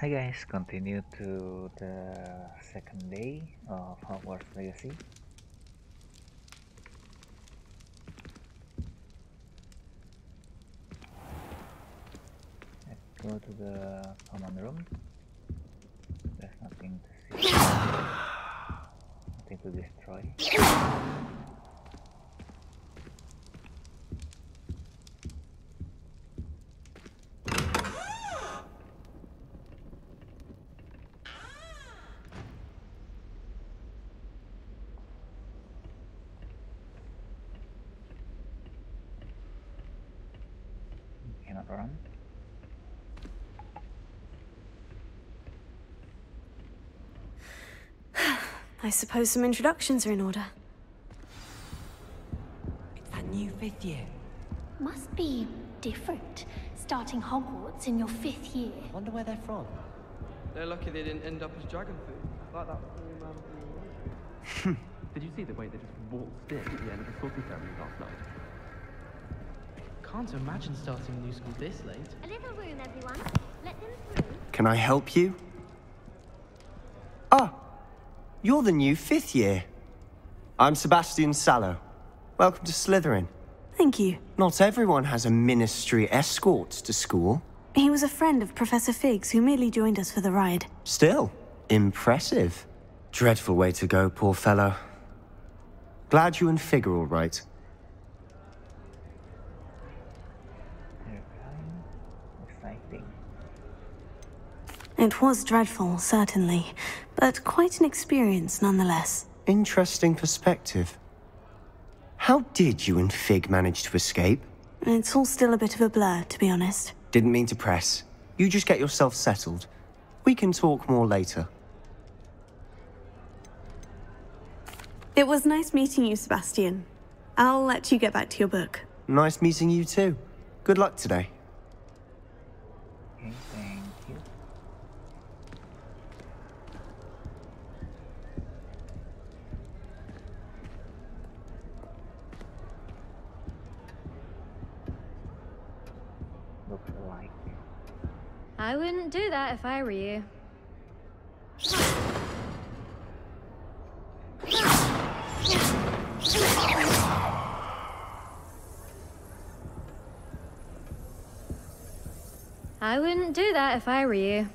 Hi guys, continue to the second day of Hogwarts Legacy. Let's go to the common room. There's nothing to see, nothing to destroy. Cannot run. I suppose some introductions are in order. It's that new fifth year. Must be different, starting Hogwarts in your 5th year. Wonder where they're from. They're lucky they didn't end up as dragon food, like that poor man. Did you see the way they just waltzed in at the end of the sorting ceremony last night? Can't imagine starting a new school this late. A little room, everyone. Let them through. Can I help you? Ah, you're the new 5th year. I'm Sebastian Sallow. Welcome to Slytherin. Thank you. Not everyone has a ministry escort to school. He was a friend of Professor Fig's who merely joined us for the ride. Still, impressive. Dreadful way to go, poor fellow. Glad you and Fig are all right. Terrifying, exciting. It was dreadful, certainly, but quite an experience nonetheless. Interesting perspective. How did you and Fig manage to escape? It's all still a bit of a blur, to be honest. Didn't mean to press. You just get yourself settled. We can talk more later. It was nice meeting you, Sebastian. I'll let you get back to your book. Nice meeting you too. Good luck today. Okay, thank you. Looks alike. I wouldn't do that if I were you. I wouldn't do that if I were you.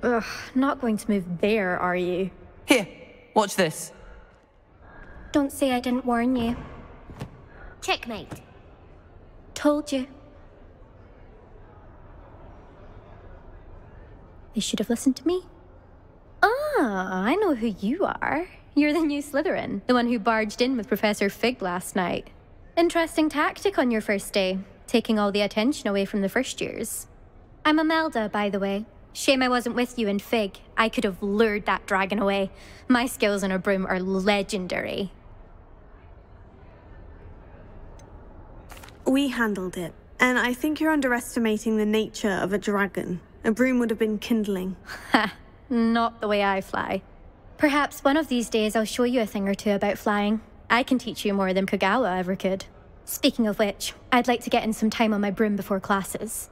Ugh, not going to move there, are you? Here, watch this. Don't say I didn't warn you. Checkmate. Told you. They should have listened to me. Ah, I know who you are. You're the new Slytherin, the one who barged in with Professor Fig last night. Interesting tactic on your first day, taking all the attention away from the first years. I'm Imelda, by the way. Shame I wasn't with you in Fig. I could have lured that dragon away. My skills on a broom are legendary. We handled it, and I think you're underestimating the nature of a dragon. A broom would have been kindling. Ha, not the way I fly. Perhaps one of these days I'll show you a thing or two about flying. I can teach you more than Kagawa ever could. Speaking of which, I'd like to get in some time on my broom before classes.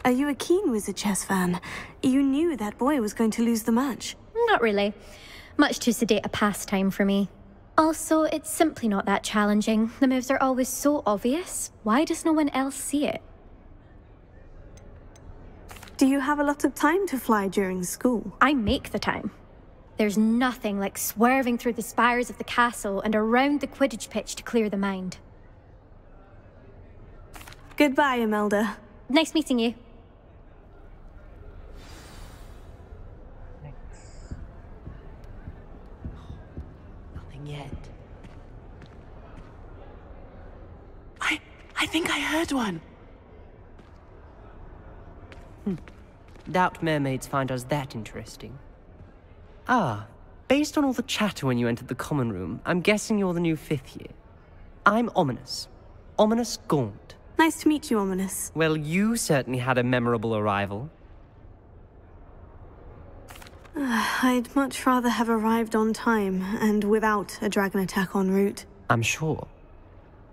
Are you a keen Wizard chess fan? You knew that boy was going to lose the match. Not really. Much too sedate a pastime for me. Also, it's simply not that challenging. The moves are always so obvious. Why does no one else see it? Do you have a lot of time to fly during school? I make the time. There's nothing like swerving through the spires of the castle and around the Quidditch pitch to clear the mind. Goodbye, Imelda. Nice meeting you. Next. Nothing yet. I think I heard one. Doubt mermaids find us that interesting. Ah, based on all the chatter when you entered the common room, I'm guessing you're the new 5th year. I'm Ominous. Ominous Gaunt. Nice to meet you, Ominous. Well, you certainly had a memorable arrival. I'd much rather have arrived on time and without a dragon attack en route. I'm sure.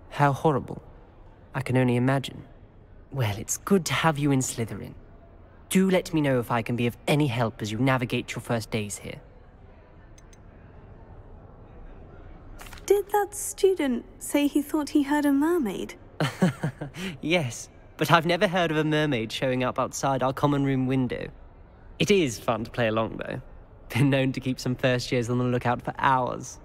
How horrible. I can only imagine. Well, it's good to have you in Slytherin. Do let me know if I can be of any help as you navigate your first days here. Did that student say he thought he heard a mermaid? Yes, but I've never heard of a mermaid showing up outside our common room window. It is fun to play along, though. Been known to keep some first years on the lookout for hours.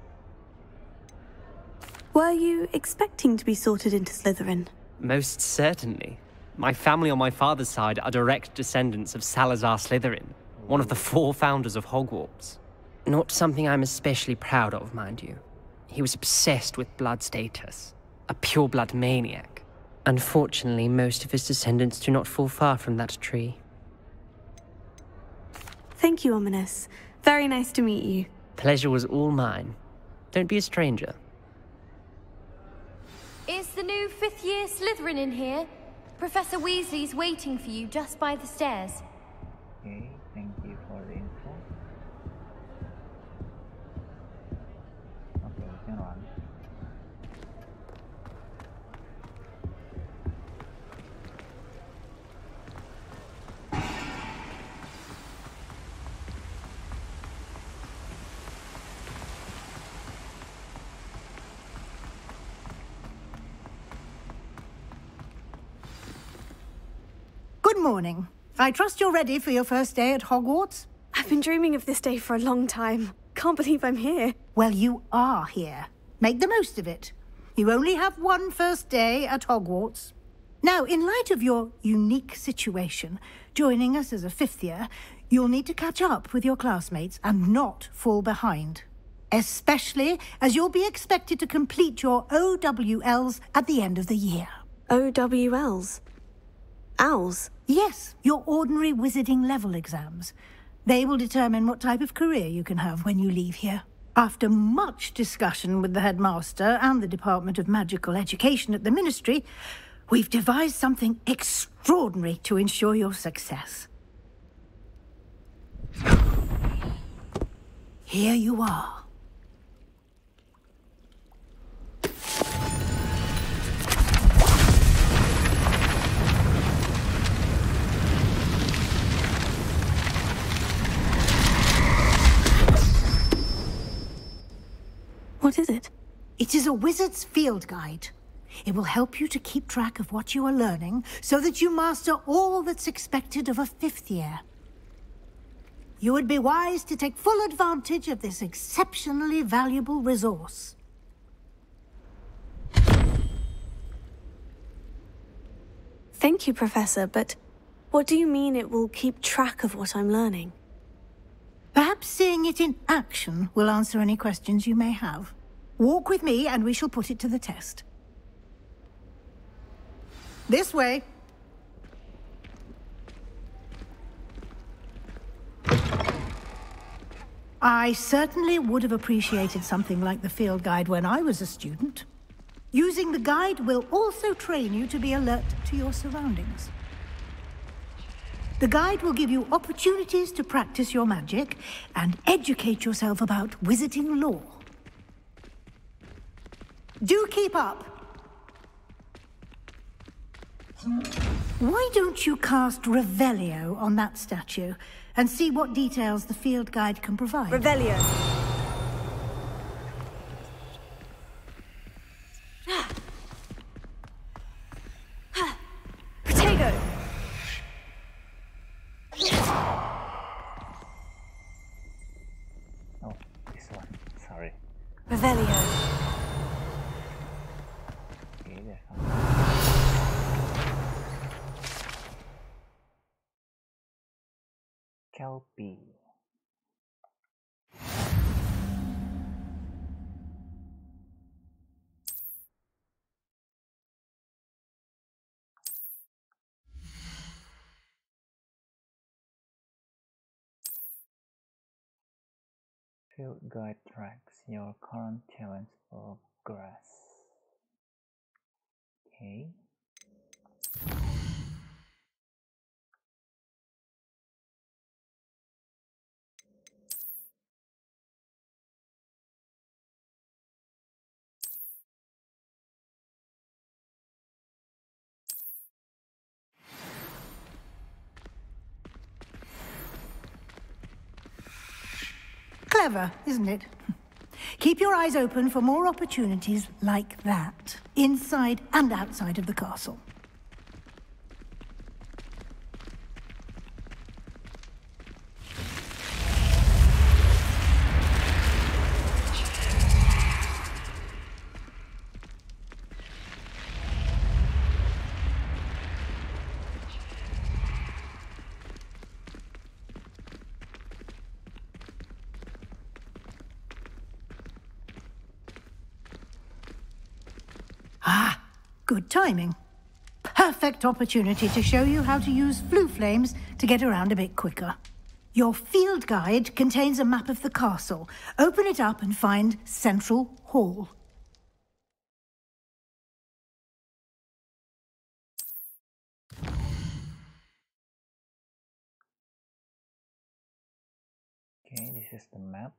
Were you expecting to be sorted into Slytherin? Most certainly. My family on my father's side are direct descendants of Salazar Slytherin, one of the 4 founders of Hogwarts. Not something I'm especially proud of, mind you. He was obsessed with blood status, a pure-blood maniac. Unfortunately, most of his descendants do not fall far from that tree. Thank you, Ominous. Very nice to meet you. Pleasure was all mine. Don't be a stranger. Is the new 5th year Slytherin in here? Professor Weasley's waiting for you just by the stairs. Okay, thank you for the info. Okay, we can run. Good morning. I trust you're ready for your first day at Hogwarts? I've been dreaming of this day for a long time. Can't believe I'm here. Well, you are here. Make the most of it. You only have one first day at Hogwarts. Now, in light of your unique situation, joining us as a 5th year, you'll need to catch up with your classmates and not fall behind. Especially as you'll be expected to complete your OWLs at the end of the year. OWLs? Owls? Yes, your ordinary wizarding level exams. They will determine what type of career you can have when you leave here. After much discussion with the headmaster and the Department of Magical Education at the Ministry, we've devised something extraordinary to ensure your success. Here you are. What is it? It is a wizard's field guide. It will help you to keep track of what you are learning so that you master all that's expected of a 5th year. You would be wise to take full advantage of this exceptionally valuable resource. Thank you, Professor, but what do you mean it will keep track of what I'm learning? Perhaps seeing it in action will answer any questions you may have. Walk with me and we shall put it to the test. This way. I certainly would have appreciated something like the field guide when I was a student. Using the guide will also train you to be alert to your surroundings. The guide will give you opportunities to practice your magic and educate yourself about wizarding lore. Do keep up. Why don't you cast Revelio on that statue and see what details the field guide can provide? Revelio. Potato. Oh, this one. Sorry. Revelio. Okay, there's Kelpie. Field guide tracks your current talents for grass. Okay. Clever, isn't it? Keep your eyes open for more opportunities like that, inside and outside of the castle. Ah, good timing. Perfect opportunity to show you how to use flue flames to get around a bit quicker. Your field guide contains a map of the castle. Open it up and find Central Hall. Okay, this is the map.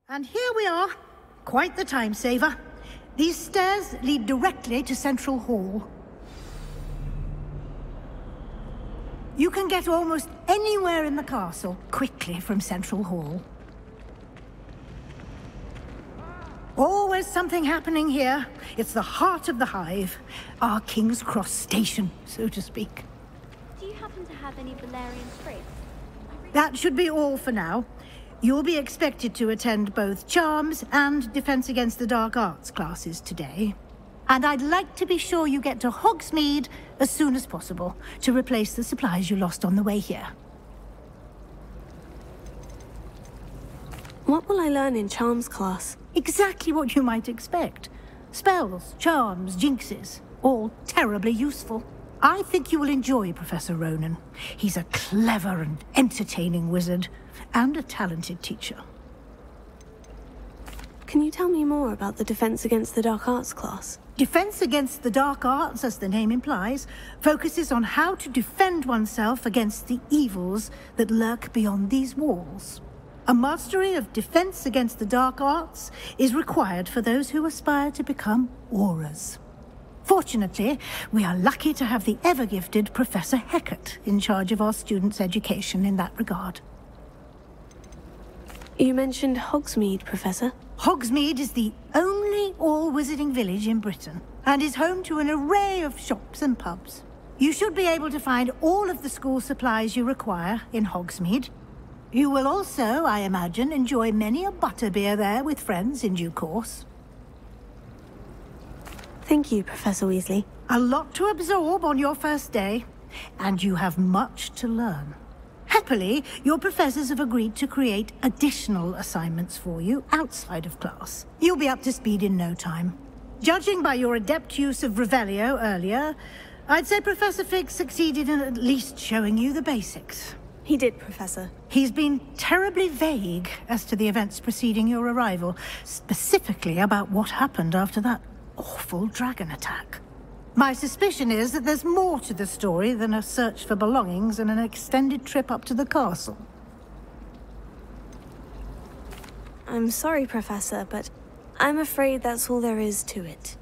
And here we are. Quite the time saver. These stairs lead directly to Central Hall. You can get almost anywhere in the castle quickly from Central Hall. Always something happening here. It's the heart of the hive. Our King's Cross station, so to speak. Do you happen to have any Valerian sprigs? That should be all for now. You'll be expected to attend both Charms and Defense Against the Dark Arts classes today. And I'd like to be sure you get to Hogsmeade as soon as possible to replace the supplies you lost on the way here. What will I learn in Charms class? Exactly what you might expect. Spells, charms, jinxes, all terribly useful. I think you will enjoy Professor Ronan. He's a clever and entertaining wizard, and a talented teacher. Can you tell me more about the Defense Against the Dark Arts class? Defense Against the Dark Arts, as the name implies, focuses on how to defend oneself against the evils that lurk beyond these walls. A mastery of Defense Against the Dark Arts is required for those who aspire to become auras. Fortunately, we are lucky to have the ever-gifted Professor Hecat in charge of our students' education in that regard. You mentioned Hogsmeade, Professor. Hogsmeade is the only all-wizarding village in Britain, and is home to an array of shops and pubs. You should be able to find all of the school supplies you require in Hogsmeade. You will also, I imagine, enjoy many a butterbeer there with friends in due course. Thank you, Professor Weasley. A lot to absorb on your first day, and you have much to learn. Happily, your professors have agreed to create additional assignments for you outside of class. You'll be up to speed in no time. Judging by your adept use of Revelio earlier, I'd say Professor Fig succeeded in at least showing you the basics. He did, Professor. He's been terribly vague as to the events preceding your arrival, specifically about what happened after that awful dragon attack. My suspicion is that there's more to the story than a search for belongings and an extended trip up to the castle. I'm sorry, Professor, but I'm afraid that's all there is to it.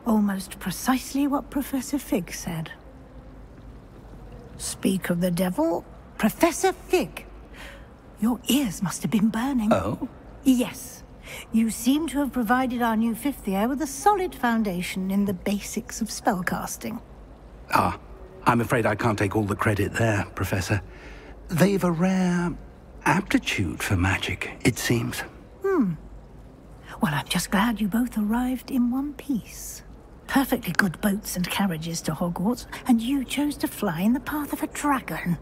Almost precisely what Professor Fig said. Speak of the devil, Professor Fig. Your ears must have been burning. Oh? Yes. You seem to have provided our new fifth year with a solid foundation in the basics of spellcasting. Ah, I'm afraid I can't take all the credit there, Professor. they've a rare aptitude for magic, it seems. Well, I'm just glad you both arrived in one piece. Perfectly good boats and carriages to Hogwarts, and you chose to fly in the path of a dragon.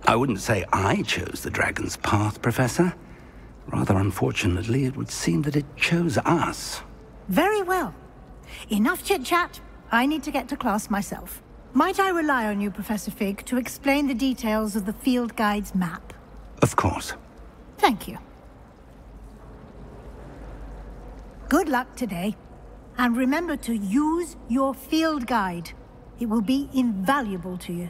I wouldn't say I chose the dragon's path, Professor. Rather unfortunately, it would seem that it chose us. Very well. Enough chit-chat. I need to get to class myself. Might I rely on you, Professor Fig, to explain the details of the field guide's map? Of course. Thank you. Good luck today. And remember to use your field guide. It will be invaluable to you.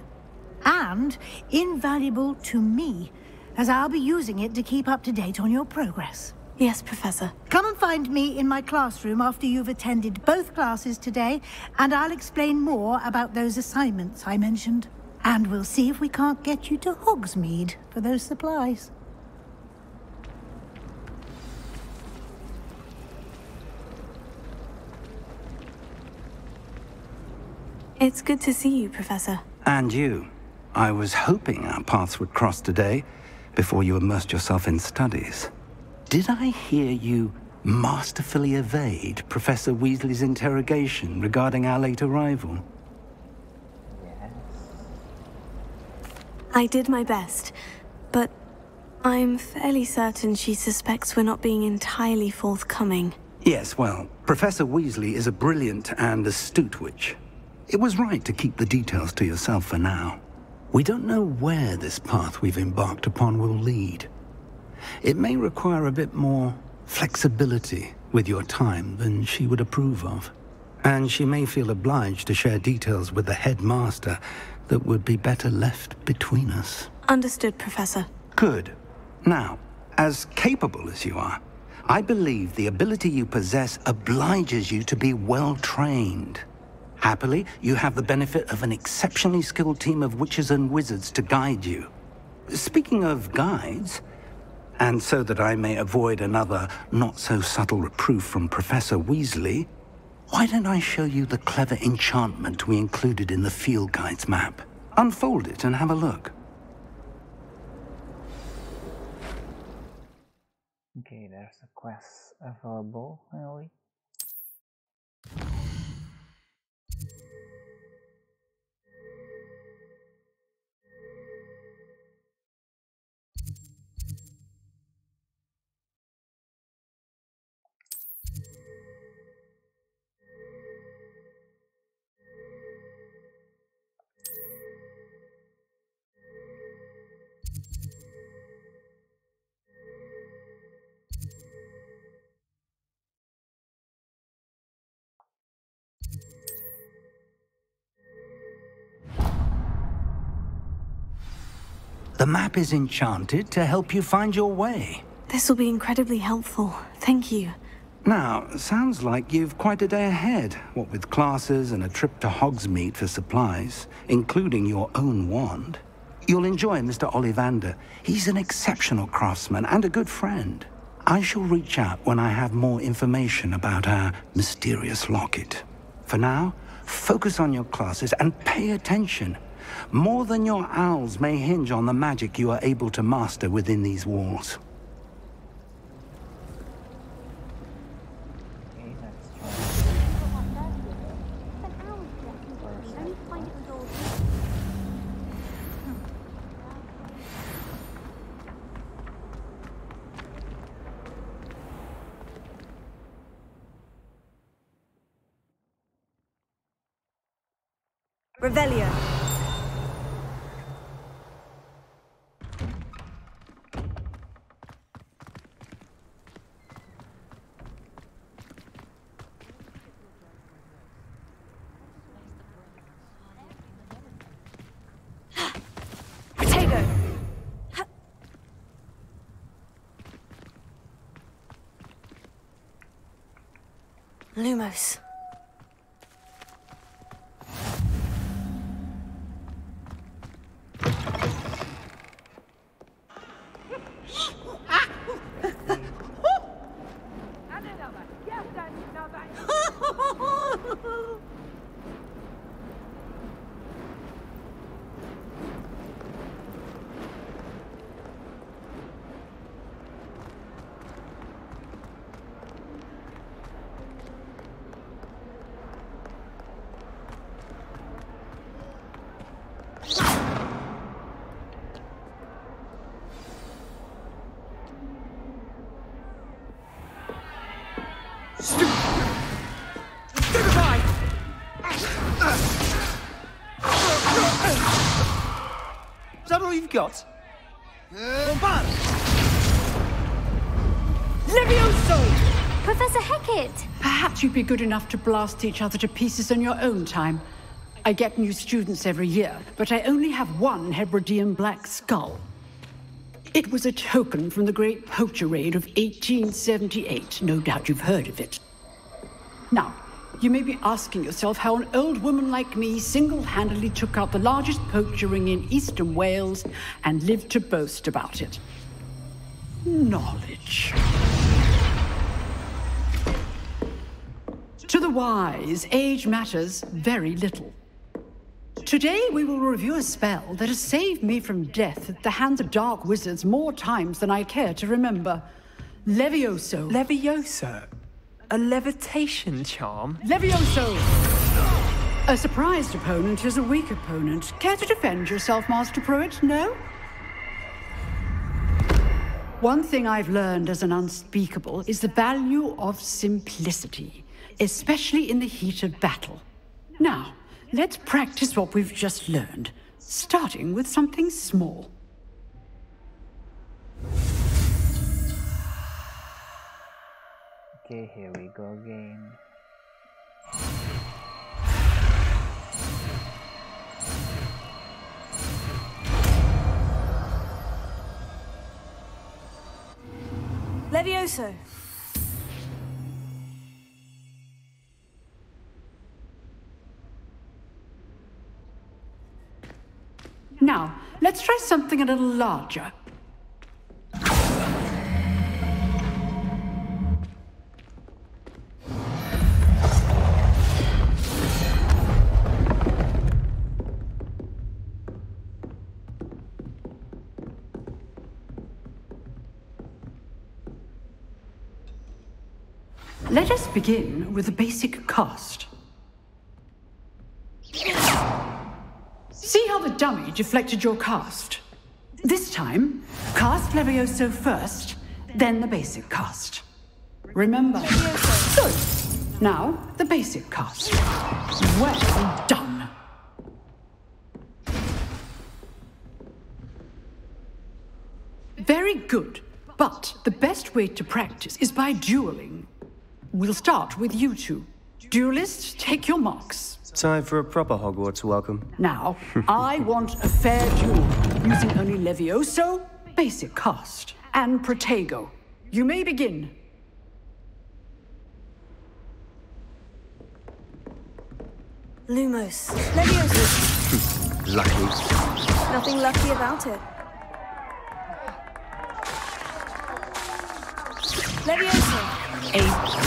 And invaluable to me, as I'll be using it to keep up to date on your progress. Yes, Professor. Come and find me in my classroom after you've attended both classes today, and I'll explain more about those assignments I mentioned. And we'll see if we can't get you to Hogsmeade for those supplies. It's good to see you, Professor. And you. I was hoping our paths would cross today, before you immersed yourself in studies. Did I hear you masterfully evade Professor Weasley's interrogation regarding our late arrival? I did my best, but I'm fairly certain she suspects we're not being entirely forthcoming. Yes, well, Professor Weasley is a brilliant and astute witch. It was right to keep the details to yourself for now. We don't know where this path we've embarked upon will lead. It may require a bit more flexibility with your time than she would approve of. And she may feel obliged to share details with the headmaster that would be better left between us. Understood, Professor. Good. Now, as capable as you are, I believe the ability you possess obliges you to be well trained. Happily, you have the benefit of an exceptionally skilled team of witches and wizards to guide you. Speaking of guides, and so that I may avoid another not-so-subtle reproof from Professor Weasley, why don't I show you the clever enchantment we included in the field guide's map? Unfold it and have a look. Okay, there's a quest available, finally. The map is enchanted to help you find your way. This will be incredibly helpful. Thank you. Now, sounds like you've quite a day ahead, what with classes and a trip to Hogsmeade for supplies, including your own wand. You'll enjoy Mr. Ollivander. He's an exceptional craftsman and a good friend. I shall reach out when I have more information about our mysterious locket. For now, focus on your classes and pay attention. More than your owls may hinge on the magic you are able to master within these walls. Okay, let's try. Revelio. Lumos. Stupefy! Is that all you've got? Bombard! Levioso! Professor Hecat! Perhaps you'd be good enough to blast each other to pieces on your own time. I get new students every year, but I only have one Hebridean black skull. It was a token from the Great Poacher Raid of 1878. No doubt you've heard of it. Now, you may be asking yourself how an old woman like me single-handedly took out the largest poacher ring in eastern Wales and lived to boast about it. Knowledge. To the wise, age matters very little. Today we will review a spell that has saved me from death at the hands of dark wizards more times than I care to remember. Levioso. Levioso? A levitation charm? Levioso! A surprised opponent is a weak opponent. Care to defend yourself, Master Pruitt? No? One thing I've learned as an unspeakable is the value of simplicity, especially in the heat of battle. Now, let's practice what we've just learned, starting with something small. Okay, here we go again. Levioso. Now, let's try something a little larger. Let us begin with the basic cast. See how the dummy deflected your cast? This time, cast Levioso first, then the basic cast. Remember? Good. Now, the basic cast. Well done. Very good. But the best way to practice is by dueling. We'll start with you two. Duelists, take your marks. Time for a proper Hogwarts welcome. Now, I want a fair duel, using only Levioso, basic cast, and Protego. You may begin. Lumos. Levioso. Lucky. Nothing lucky about it. Levioso. A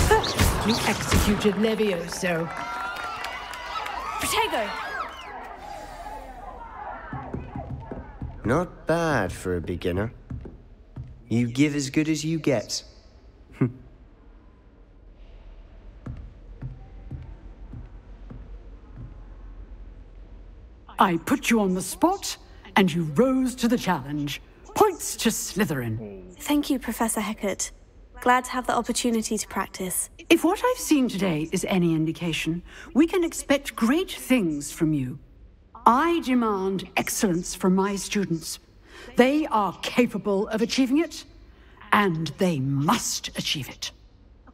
perfectly executed Levioso. Protego. Not bad for a beginner. You give as good as you get. I put you on the spot, and you rose to the challenge. Points to Slytherin. Thank you, Professor Hecat. Glad to have the opportunity to practice. If what I've seen today is any indication, we can expect great things from you. I demand excellence from my students. They are capable of achieving it, and they must achieve it.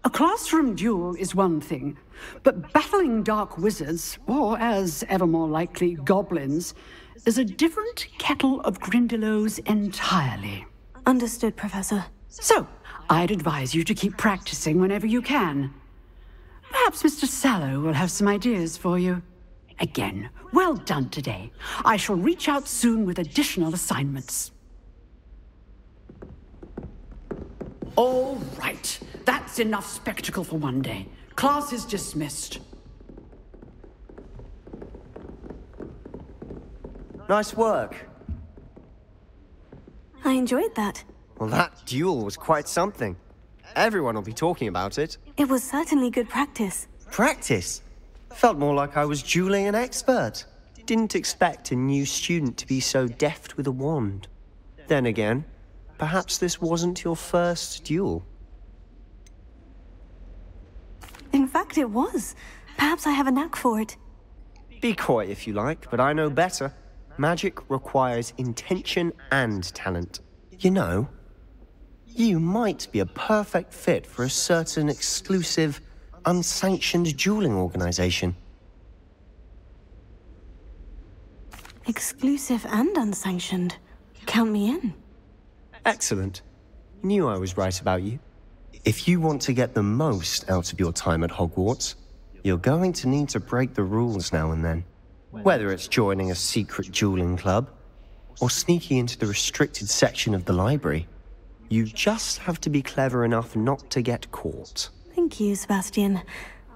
A classroom duel is one thing, but battling dark wizards, or as ever more likely, goblins, is a different kettle of Grindylows entirely. Understood, Professor. So, I'd advise you to keep practicing whenever you can. Perhaps Mr. Sallow will have some ideas for you. Again, well done today. I shall reach out soon with additional assignments. All right. That's enough spectacle for one day. Class is dismissed. Nice work. I enjoyed that. Well, that duel was quite something. Everyone will be talking about it. It was certainly good practice. Practice? Felt more like I was dueling an expert. Didn't expect a new student to be so deft with a wand. Then again, perhaps this wasn't your first duel. In fact, it was. Perhaps I have a knack for it. Be quiet if you like, but I know better. Magic requires intention and talent. You know, you might be a perfect fit for a certain exclusive, unsanctioned dueling organization. Exclusive and unsanctioned. Count me in. Excellent. Knew I was right about you. If you want to get the most out of your time at Hogwarts, you're going to need to break the rules now and then. Whether it's joining a secret dueling club, or sneaking into the restricted section of the library, you just have to be clever enough not to get caught. Thank you, Sebastian.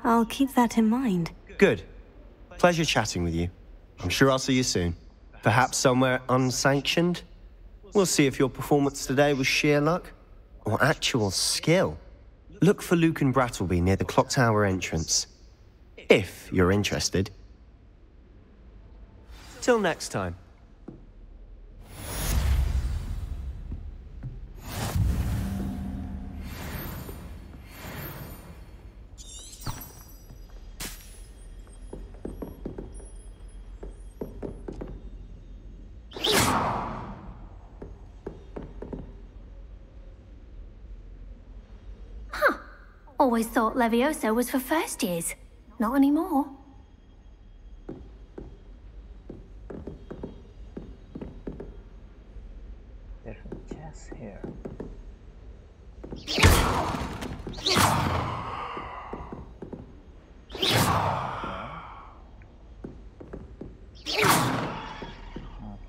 I'll keep that in mind. Good. Pleasure chatting with you. I'm sure I'll see you soon. Perhaps somewhere unsanctioned? We'll see if your performance today was sheer luck, or actual skill. Look for Luke and Brattleby near the clock tower entrance. If you're interested. Till next time. Always thought Levioso was for first years. Not anymore. There's a chest here.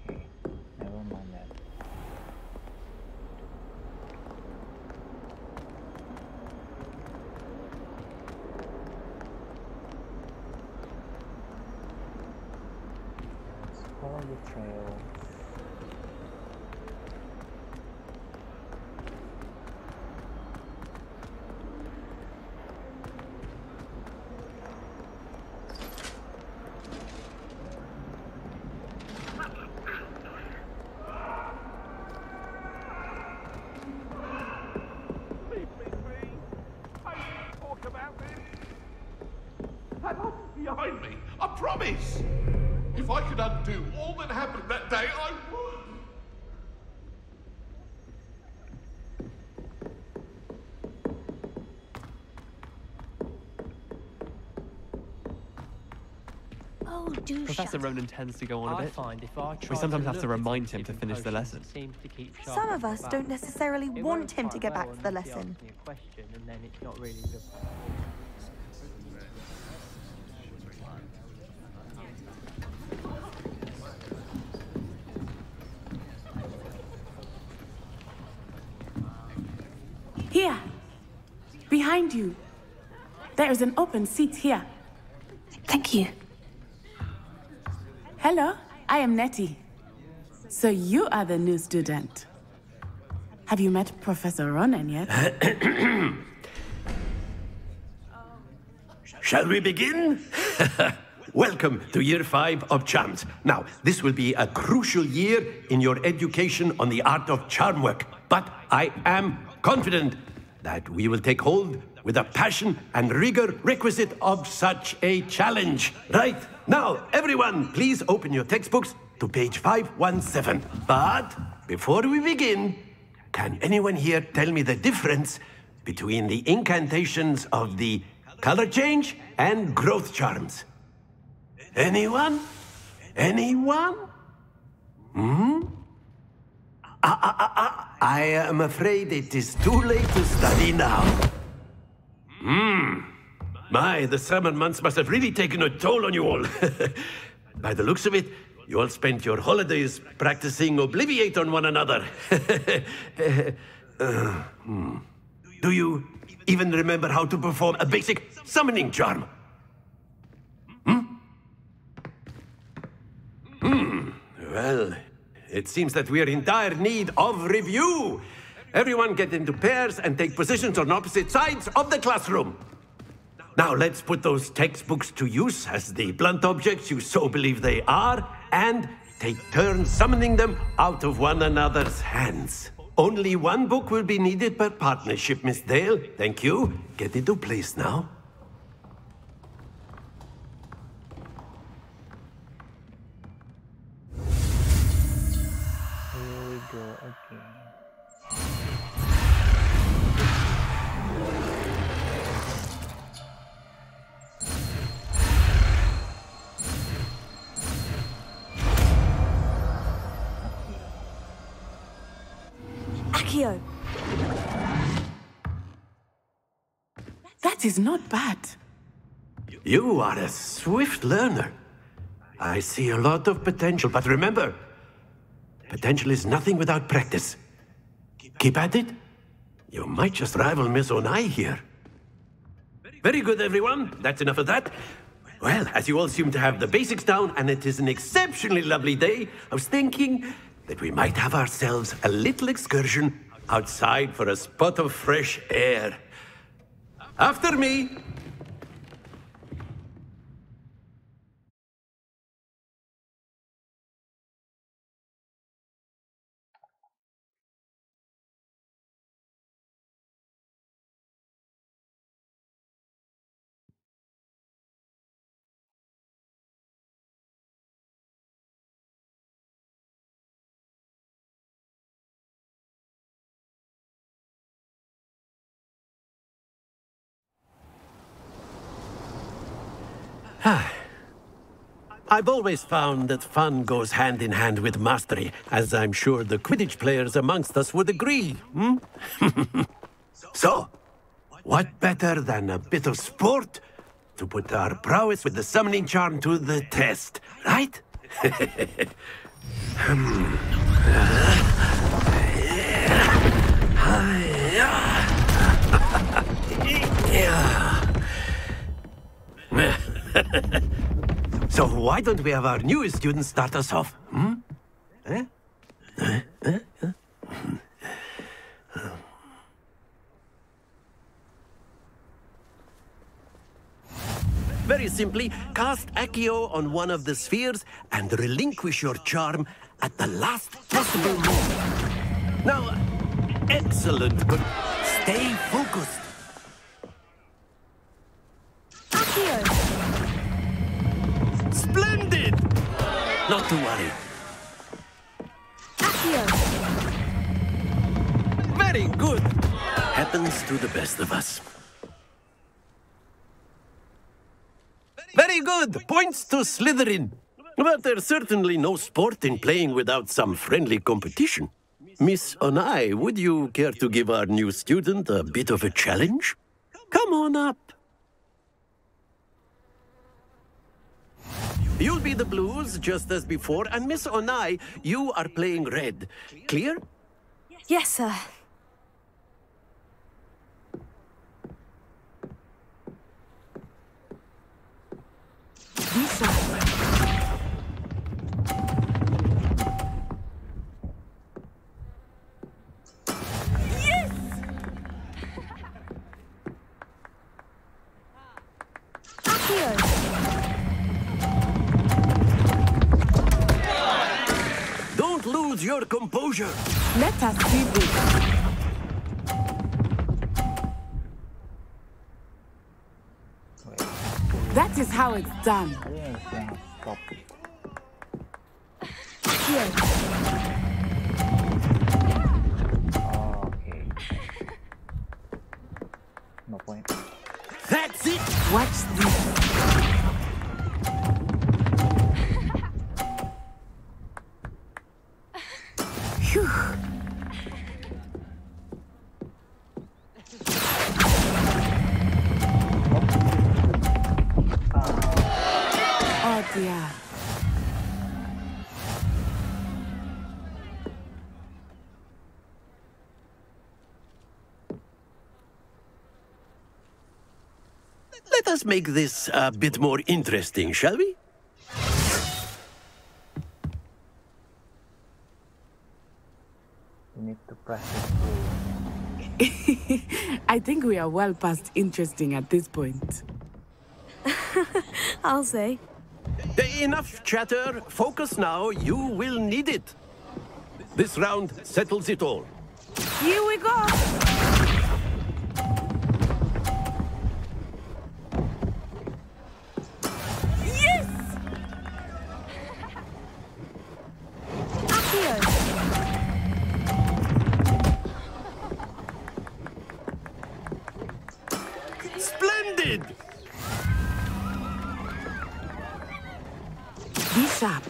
Okay, never mind that. Follow the trail. Behind me, I promise! If I could undo all that happened that day, I would! Oh, do Professor shut. Ronan tends to go on a I bit. find if I We try sometimes to have to look remind at him to giving finish the potions, lesson. it seems to keep Some sharp of us back. don't necessarily It want works him to quite get well back to the unless he lesson. asks me a question, and then it's not really good. Here, behind you. There is an open seat here. Thank you. Hello, I am Nettie. So you are the new student. Have you met Professor Ronan yet? Shall we begin? Welcome to Year 5 of Charms. Now, this will be a crucial year in your education on the art of charm work. But I am confident that we will take hold with the passion and rigor requisite of such a challenge. Right, now, everyone, please open your textbooks to page 517. But before we begin, can anyone here tell me the difference between the incantations of the color change and growth charms? Anyone? Anyone? I am afraid it is too late to study now. My, the summer months must have really taken a toll on you all. By the looks of it, you all spent your holidays practicing Obliviate on one another. Do you even remember how to perform a basic summoning charm? Well, it seems that we are in dire need of review. Everyone get into pairs and take positions on opposite sides of the classroom. Now let's put those textbooks to use as the blunt objects you so believe they are, and take turns summoning them out of one another's hands. Only one book will be needed per partnership, Miss Dale. Thank you. Get into place now. Accio! That is not bad. You are a swift learner. I see a lot of potential, but remember, potential is nothing without practice. Keep at it. You might just rival Miss Onai here. Very good, everyone. That's enough of that. Well, as you all seem to have the basics down, and it is an exceptionally lovely day, I was thinking that we might have ourselves a little excursion outside for a spot of fresh air. After me! I've always found that fun goes hand in hand with mastery, as I'm sure the Quidditch players amongst us would agree, hmm? So, what better than a bit of sport to put our prowess with the summoning charm to the test, right? So why don't we have our newest student start us off? Hmm? Very simply, cast Accio on one of the spheres and relinquish your charm at the last possible moment. Now, excellent, but stay focused. Accio! Splendid! Not to worry. Accio! Very good. Happens to the best of us. Very good. Points to Slytherin. But there's certainly no sport in playing without some friendly competition. Miss Onai, would you care to give our new student a bit of a challenge? Come on up. You'll be the blues, just as before, and Miss Onai, you are playing red. Clear? Yes, sir. Yes! Accio! Don't lose your composure. Let us see this. That is how it's done. Here. Okay. No point. That's it! Watch this. Phew. Oh dear. Let us make this a bit more interesting, shall we? You need to practice. I think we are well past interesting at this point. I'll say. Enough chatter. Focus now. You will need it. This round settles it all. Here we go. Yes! Accio! Splendid! Be sharp.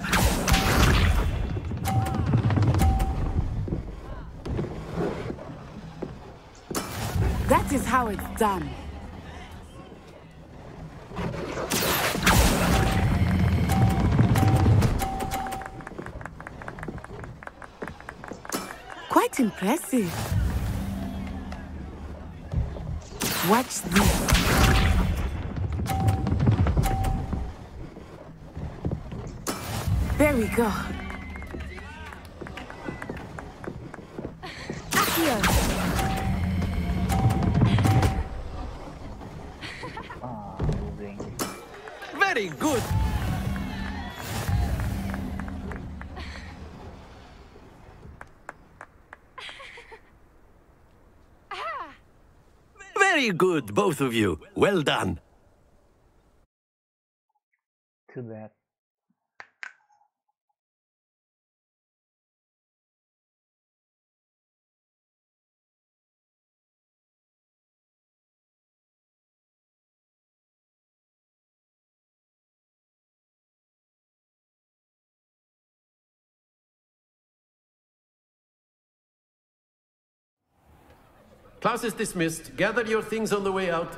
That is how it's done. Quite impressive. Watch this. There we go. Very good. Very good, both of you. Well done. Too bad. Class is dismissed. Gather your things on the way out.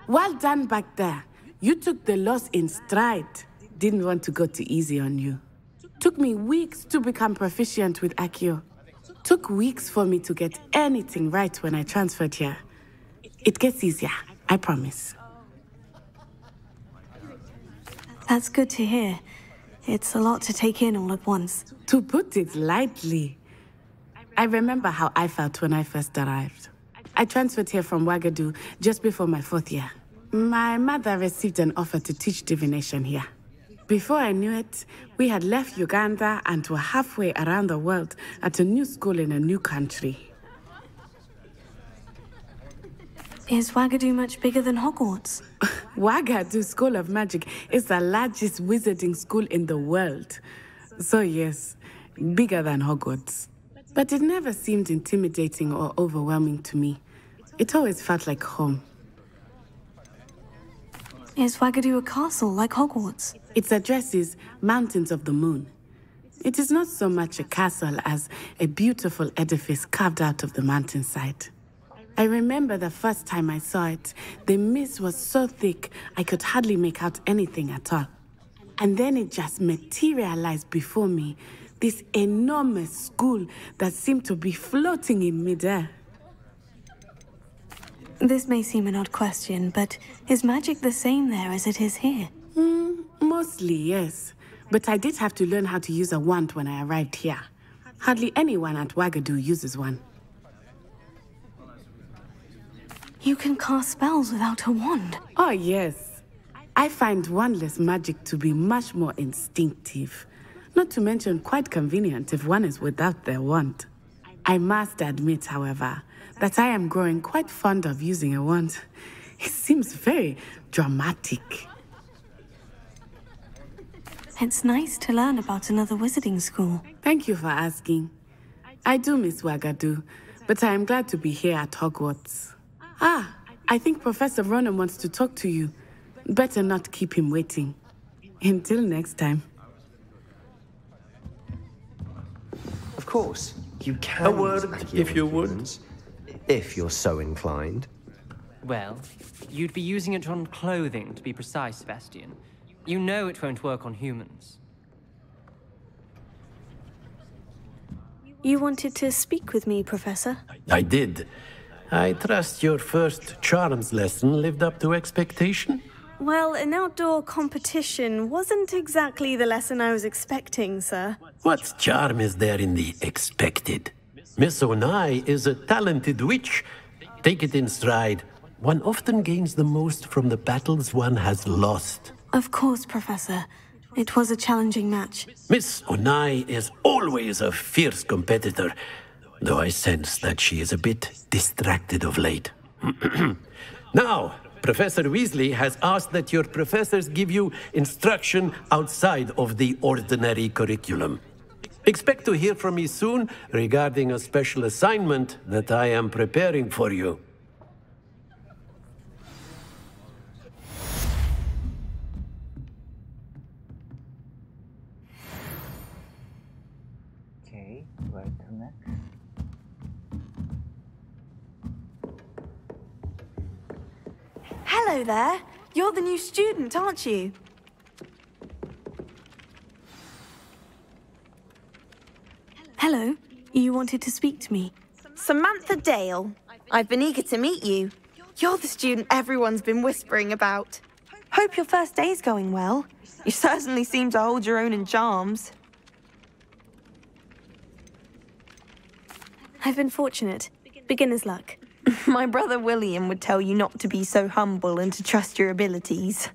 Well done back there. You took the loss in stride. Didn't want to go too easy on you. Took me weeks to become proficient with Accio. Took weeks for me to get anything right when I transferred here. It gets easier, I promise. That's good to hear. It's a lot to take in all at once. To put it lightly, I remember how I felt when I first arrived. I transferred here from Ouagadougou just before my 4th year. My mother received an offer to teach divination here. Before I knew it, we had left Uganda and were halfway around the world at a new school in a new country. Is Ouagadougou much bigger than Hogwarts? Ouagadougou School of Magic is the largest wizarding school in the world. So yes, bigger than Hogwarts. But it never seemed intimidating or overwhelming to me. It always felt like home. Is Ouagadougou a castle like Hogwarts? Its address is Mountains of the Moon. It is not so much a castle as a beautiful edifice carved out of the mountainside. I remember the first time I saw it, the mist was so thick I could hardly make out anything at all. And then it just materialized before me, this enormous school that seemed to be floating in midair. This may seem an odd question, but is magic the same there as it is here? Mostly, yes. But I did have to learn how to use a wand when I arrived here. Hardly anyone at Ouagadougou uses one. You can cast spells without a wand? Oh, yes. I find wandless magic to be much more instinctive. Not to mention quite convenient if one is without their wand. I must admit, however, that I am growing quite fond of using a wand. It seems very dramatic. It's nice to learn about another wizarding school. Thank you for asking. I do miss Ouagadougou, but I am glad to be here at Hogwarts. Ah, I think Professor Ronan wants to talk to you. Better not keep him waiting. Until next time. Of course, you can. A word, if you would. If you're so inclined. Well, you'd be using it on clothing, to be precise, Sebastian. You know it won't work on humans. You wanted to speak with me, Professor? I did. I trust your first charms lesson lived up to expectation? Well, an outdoor competition wasn't exactly the lesson I was expecting, sir. What charm is there in the expected? Miss Onai is a talented witch. Take it in stride. One often gains the most from the battles one has lost. Of course, Professor. It was a challenging match. Miss Onai is always a fierce competitor, though I sense that she is a bit distracted of late. Now, Professor Weasley has asked that your professors give you instruction outside of the ordinary curriculum. Expect to hear from me soon regarding a special assignment that I am preparing for you. Okay, where to next? Hello there. You're the new student, aren't you? Hello. You wanted to speak to me. Samantha Dale. I've been eager to meet you. You're the student everyone's been whispering about. Hope your first day's going well. You certainly seem to hold your own in charms. I've been fortunate. Beginner's luck. My brother William would tell you not to be so humble and to trust your abilities.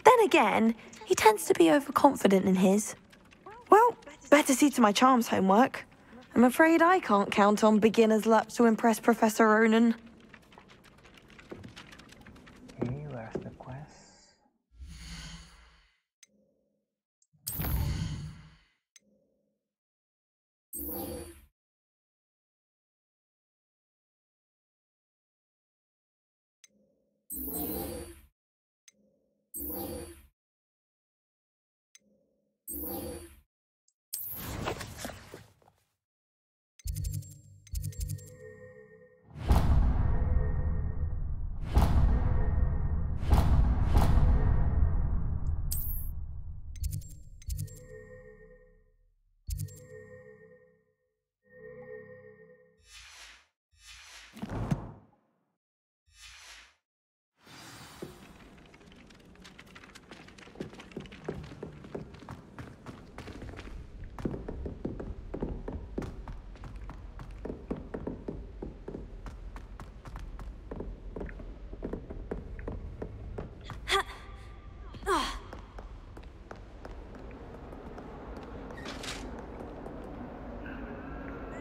Then again, he tends to be overconfident in his. Well, better see to my charms homework. I'm afraid I can't count on beginner's luck to impress Professor Ronan. Okay, where's the quest?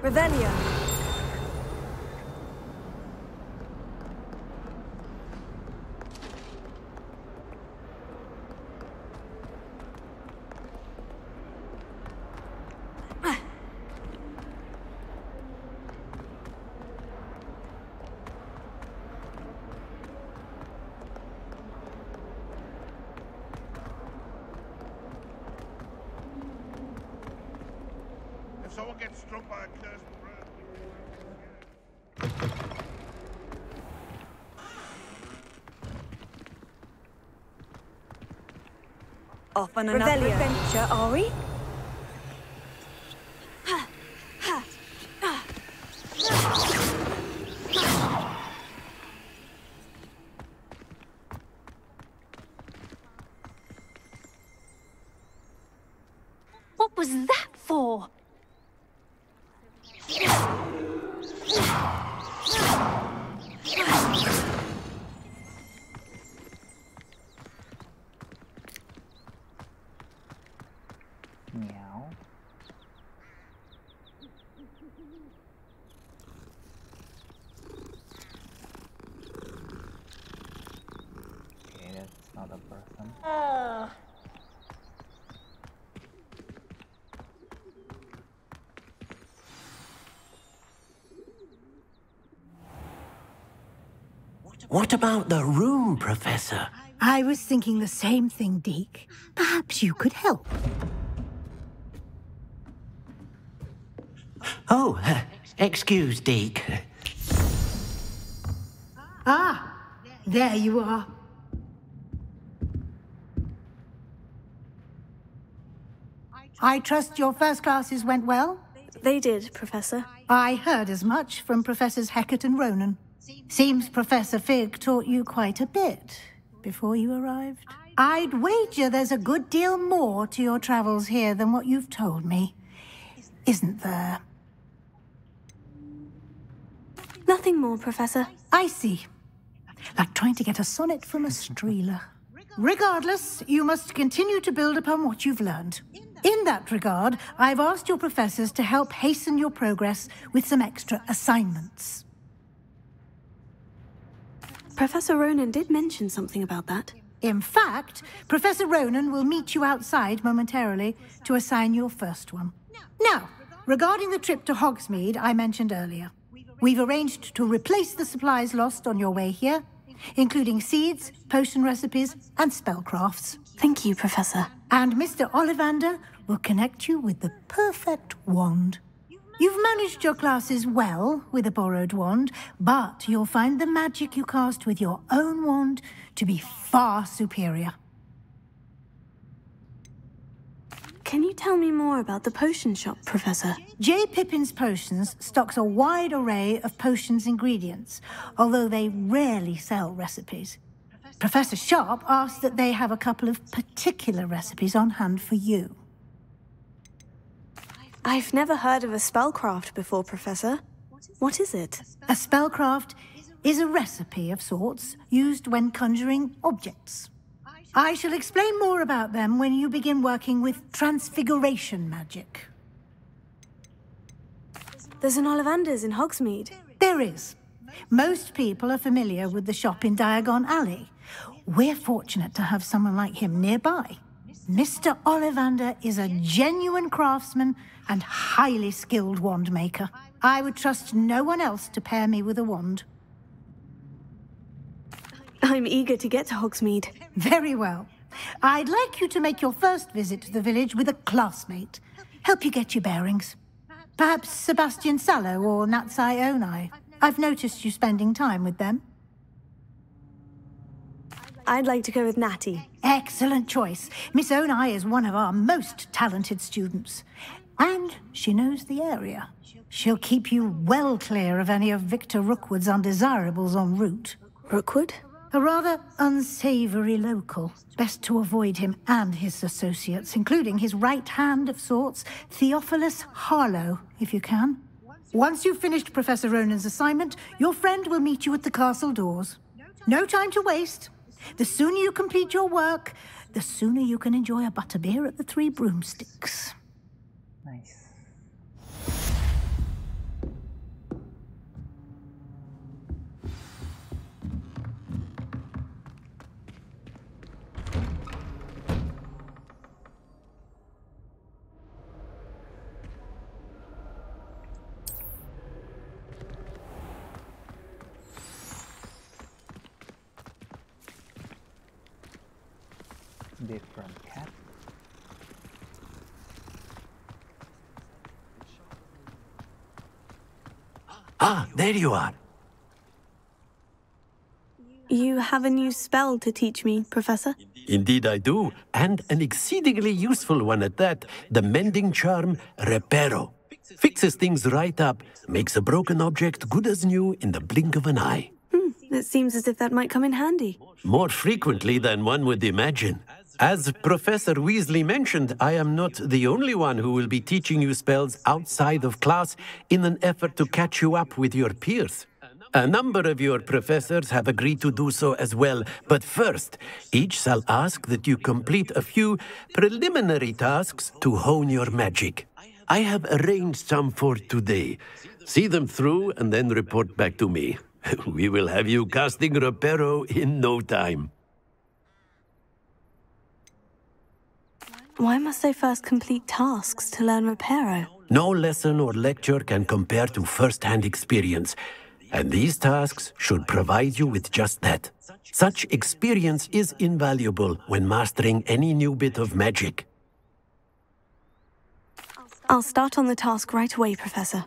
Revelio. If someone gets struck by a cursed bird. Off on another adventure, are we? What was that for? Meow. Okay, that's not a person. What about the room, Professor? I was thinking the same thing, Deke. Perhaps you could help. Oh, excuse, Deke. Ah, there you are. I trust your first classes went well? They did, Professor. I heard as much from Professors Hecat and Ronan. Seems Professor Fig taught you quite a bit before you arrived. I'd wager there's a good deal more to your travels here than what you've told me. Isn't there? Nothing more, Professor. I see. Like trying to get a sonnet from a streeler. Regardless, you must continue to build upon what you've learned. In that regard, I've asked your professors to help hasten your progress with some extra assignments. Professor Ronan did mention something about that. In fact, Professor Ronan will meet you outside momentarily to assign your first one. Now, regarding the trip to Hogsmeade I mentioned earlier, we've arranged to replace the supplies lost on your way here, including seeds, potion recipes, and spellcrafts. Thank you, Professor. And Mr. Ollivander will connect you with the perfect wand. You've managed your classes well with a borrowed wand, but you'll find the magic you cast with your own wand to be far superior. Can you tell me more about the potion shop, Professor? J. Pippin's Potions stocks a wide array of potions ingredients, although they rarely sell recipes. Professor Sharp asked that they have a couple of particular recipes on hand for you. I've never heard of a spellcraft before, Professor. What is it? A spellcraft is a recipe of sorts used when conjuring objects. I shall explain more about them when you begin working with transfiguration magic. There's an Ollivander's in Hogsmeade. There is. Most people are familiar with the shop in Diagon Alley. We're fortunate to have someone like him nearby. Mr. Ollivander is a genuine craftsman and highly skilled wand maker. I would trust no one else to pair me with a wand. I'm eager to get to Hogsmeade. Very well. I'd like you to make your first visit to the village with a classmate. Help you get your bearings. Perhaps Sebastian Sallow or Natsai Onai. I've noticed you spending time with them. I'd like to go with Natty. Excellent choice. Miss Onai is one of our most talented students. And she knows the area. She'll keep you well clear of any of Victor Rookwood's undesirables en route. Rookwood? A rather unsavory local. Best to avoid him and his associates, including his right hand of sorts, Theophilus Harlow, if you can. Once you've finished Professor Ronan's assignment, your friend will meet you at the castle doors. No time to waste. The sooner you complete your work, the sooner you can enjoy a butterbeer at the Three Broomsticks. Nice. Different cat. Ah, there you are. You have a new spell to teach me, Professor? Indeed I do, and an exceedingly useful one at that. The mending charm, Reparo. Fixes things right up, makes a broken object good as new in the blink of an eye. It seems as if that might come in handy. More frequently than one would imagine. As Professor Weasley mentioned, I am not the only one who will be teaching you spells outside of class in an effort to catch you up with your peers. A number of your professors have agreed to do so as well, but first, each shall ask that you complete a few preliminary tasks to hone your magic. I have arranged some for today. See them through and then report back to me. We will have you casting Reparo in no time. Why must I first complete tasks to learn Reparo? No lesson or lecture can compare to first-hand experience, and these tasks should provide you with just that. Such experience is invaluable when mastering any new bit of magic. I'll start on the task right away, Professor.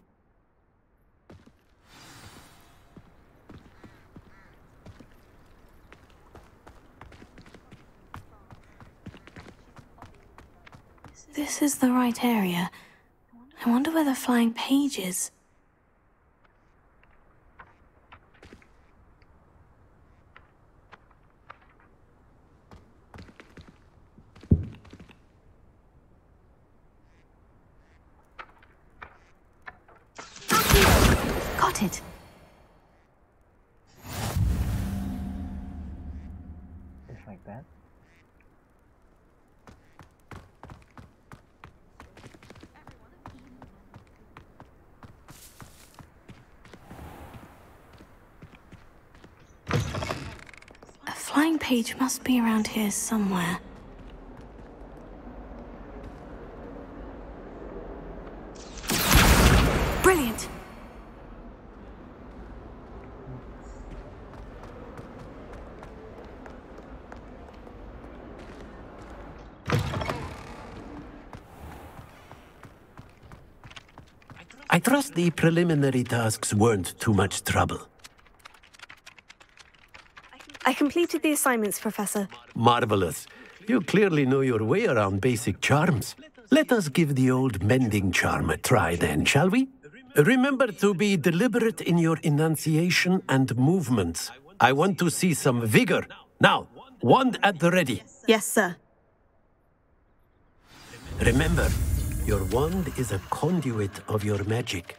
This is the right area. I wonder where the flying page is. Got it. Just like that. A flying page must be around here somewhere. Brilliant! I trust the preliminary tasks weren't too much trouble. I completed the assignments, Professor. Marvelous. You clearly know your way around basic charms. Let us give the old mending charm a try then, shall we? Remember to be deliberate in your enunciation and movements. I want to see some vigor. Now, wand at the ready. Yes, sir. Remember, your wand is a conduit of your magic.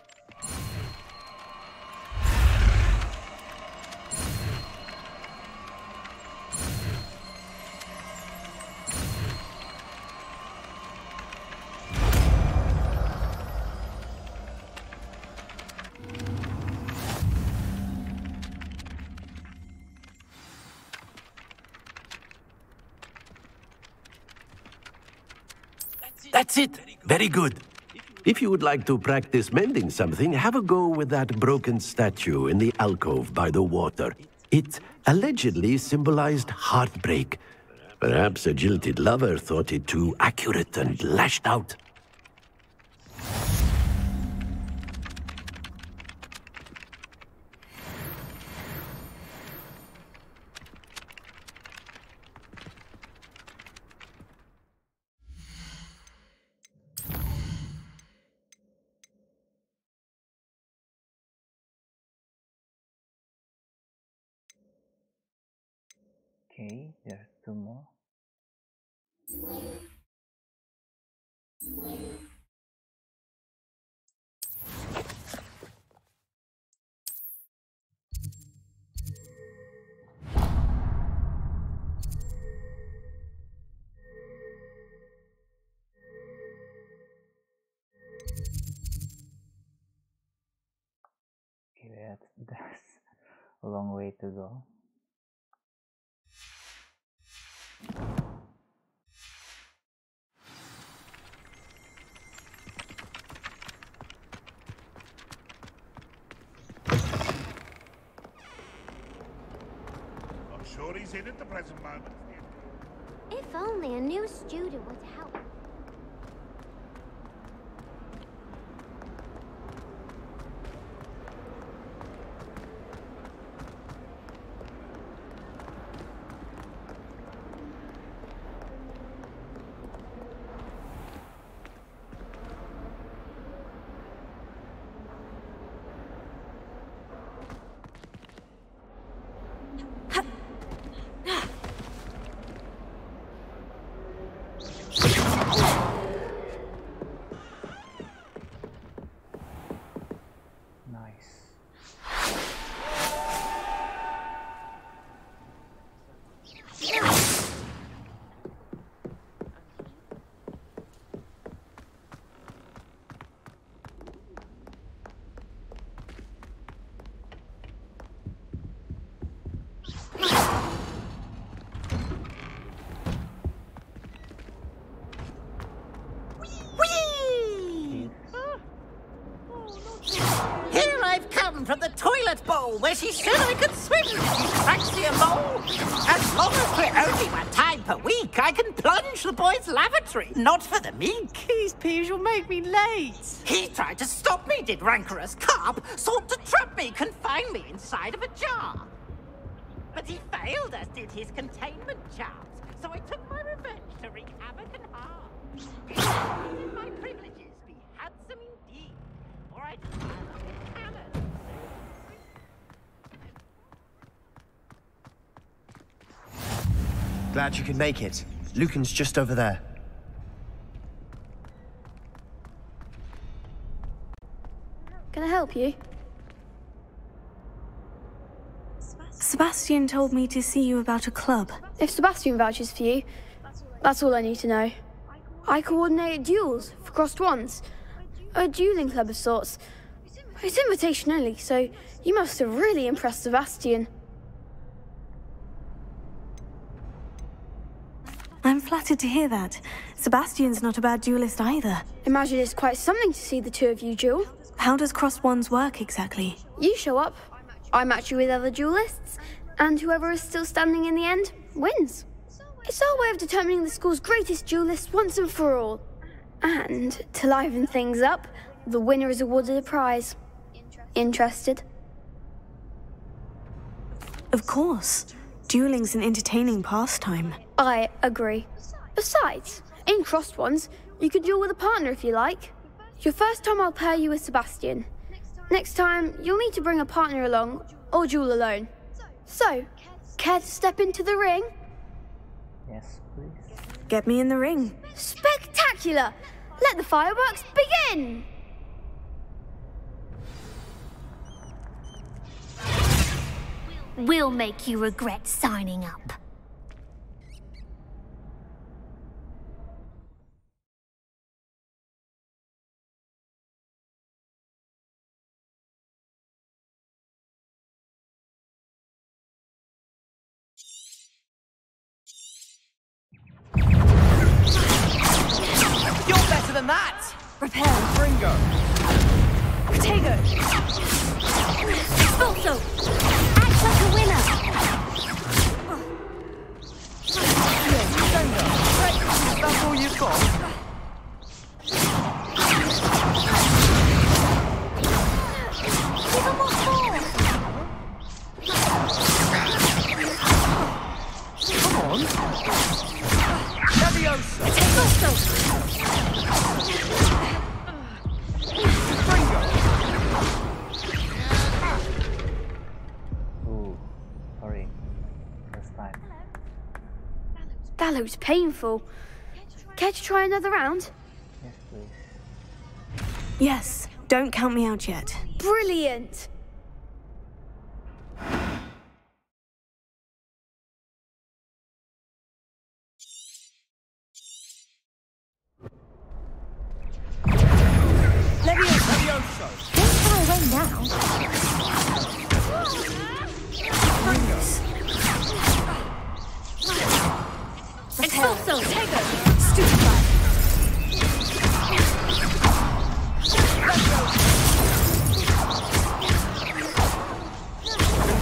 That's it. Very good. If you would like to practice mending something, have a go with that broken statue in the alcove by the water. It allegedly symbolized heartbreak. Perhaps a jilted lover thought it too accurate and lashed out. Okay, there's two more. Okay, that's a long way to go. I'm sure he's in at the present moment. If only a new student would help. From the toilet bowl where she said I could swim. Fancy a bowl? As long as we're only 1 time per week, I can plunge the boys' lavatory. Not for the meek. Please, Peeves, you'll make me late. He tried to stop me, did rancorous carp. Sought to trap me, confine me inside of a jar. But he failed, as did his containment charms. So I took my revenge to wreak havoc and harm. If my privileges be handsome indeed, or I'd fire up a cannon. Glad you could make it. Lucan's just over there. Can I help you? Sebastian told me to see you about a club. If Sebastian vouches for you, that's all I need to know. I coordinate duels for crossed wands. A dueling club of sorts. It's invitation only, so you must have really impressed Sebastian. I'm flattered to hear that. Sebastian's not a bad duelist either. Imagine it's quite something to see the two of you duel. How does crossed wands work exactly? You show up, I match you with other duelists, and whoever is still standing in the end wins. It's our way of determining the school's greatest duelist once and for all. And, to liven things up, the winner is awarded a prize. Interested? Of course. Dueling's an entertaining pastime. I agree. Besides, in crossed ones, you could duel with a partner if you like. Your first time I'll pair you with Sebastian. Next time, you'll need to bring a partner along, or duel alone. So, care to step into the ring? Yes, please. Get me in the ring. Spectacular! Let the fireworks begin! We'll make you regret signing up. You're better than that! Repel. Fringo! Protego! Expulso! Act like a winner! That's all you've got? Even more force! Come on! Leviosa! Expulso! Ooh, sorry. First time. That looked painful. Care to try another round? Yes, please. Yes, don't count me out yet. Brilliant! Levioso! Don't far away now. Expulso! Stupefy!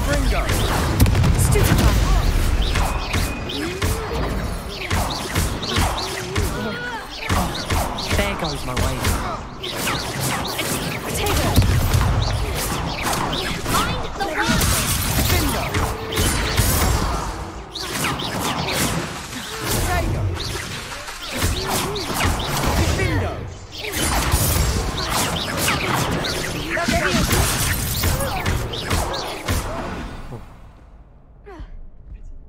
Fringo! Stupefy! There goes my way. Protego! Mind the world!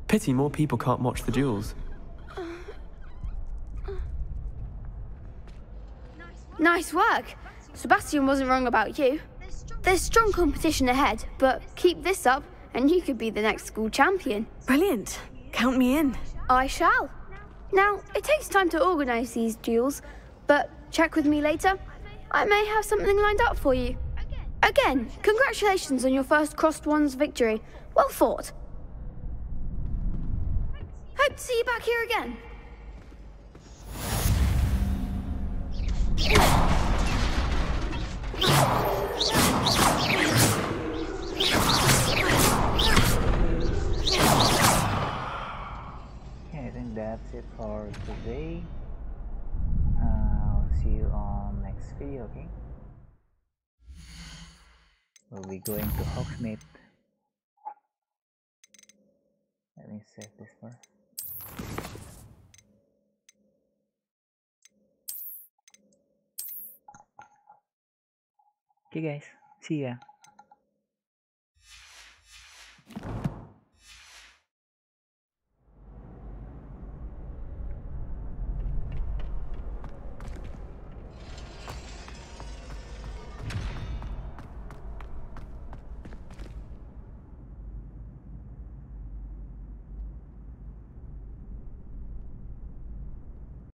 Pity more people can't watch the duels. Nice work. Sebastian wasn't wrong about you. There's strong competition ahead, but keep this up and you could be the next school champion. Brilliant. Count me in. I shall. Now, it takes time to organise these duels, but check with me later. I may have something lined up for you. Again, congratulations on your first Crossed Ones victory. Well fought. Hope to see you back here again. Okay, I think that's it for today. I'll see you on next video, okay? We'll be going to Hogsmeade. Let me save this first. Okay guys, see ya.